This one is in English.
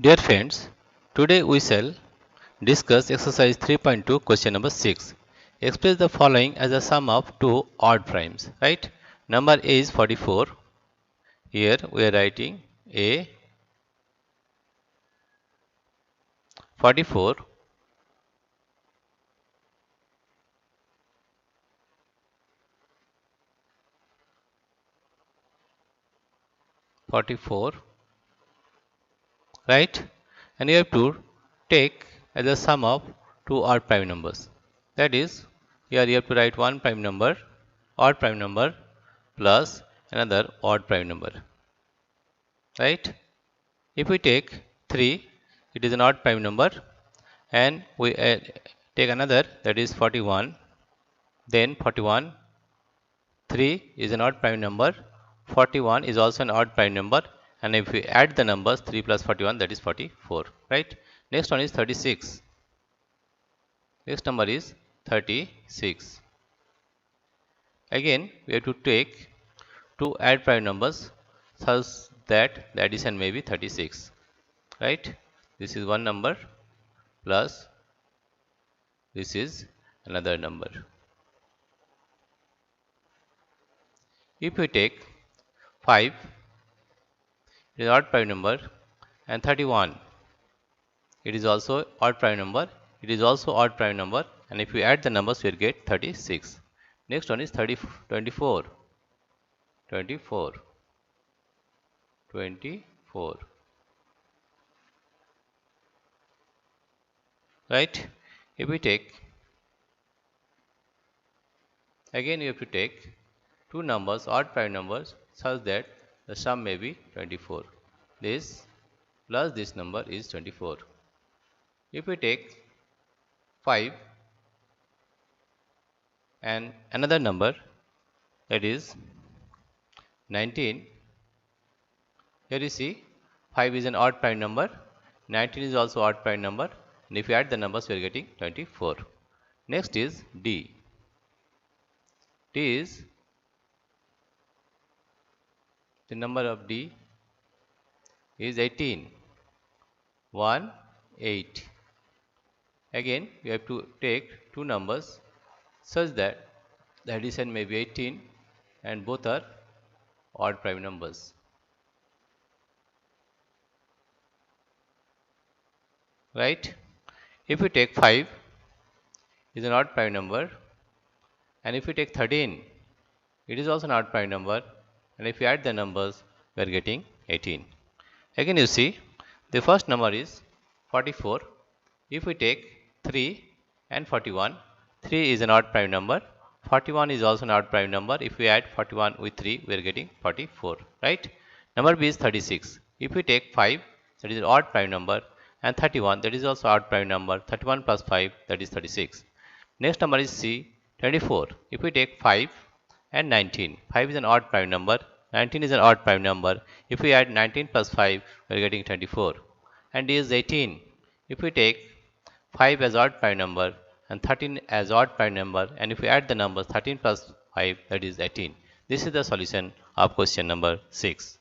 Dear friends, today we shall discuss exercise 3.2 question number 6. Express the following as a sum of two odd primes, right? Number A is 44. Here we are writing A 44 44, right? And you have to take as a sum of two odd prime numbers. That is, here you have to write one prime number, odd prime number plus another odd prime number, right? If we take 3, it is an odd prime number, and we take another, that is 41. Then 41, 3 is an odd prime number, 41 is also an odd prime number, and if we add the numbers 3 plus 41, that is 44, right? Next one is 36. Next number is 36. Again, we have to take two odd prime numbers such that the addition may be 36, right? This is one number plus this is another number. If we take 5, it is odd prime number, and 31, it is also odd prime number, it is also odd prime number, and if we add the numbers we will get 36. Next one is 24. 24, 24, right? If we take, again you have to take two numbers, odd prime numbers, such that the sum may be 24. This plus this number is 24. If we take 5 and another number, that is 19, here you see 5 is an odd prime number, 19 is also odd prime number, and if you add the numbers we are getting 24. Next is D. D is, the number of D is 18. 1, 8. Again, we have to take two numbers such that the addition may be 18 and both are odd prime numbers. Right? If we take 5 is an odd prime number, and if we take 13, it is also an odd prime number, and if we add the numbers we are getting 18. Again you see the first number is 44. If we take 3 and 41, 3 is an odd prime number, 41 is also an odd prime number. If we add 41 with 3 we are getting 44, right? Number B is 36. If we take 5, that is an odd prime number, and 31, that is also odd prime number, 31 plus 5, that is 36. Next number is C, 24. If we take 5 and 19, 5 is an odd prime number, 19 is an odd prime number. If we add 19 plus 5, we are getting 24. And D is 18. If we take 5 as odd prime number and 13 as odd prime number, and if we add the numbers 13 plus 5, that is 18. This is the solution of question number 6.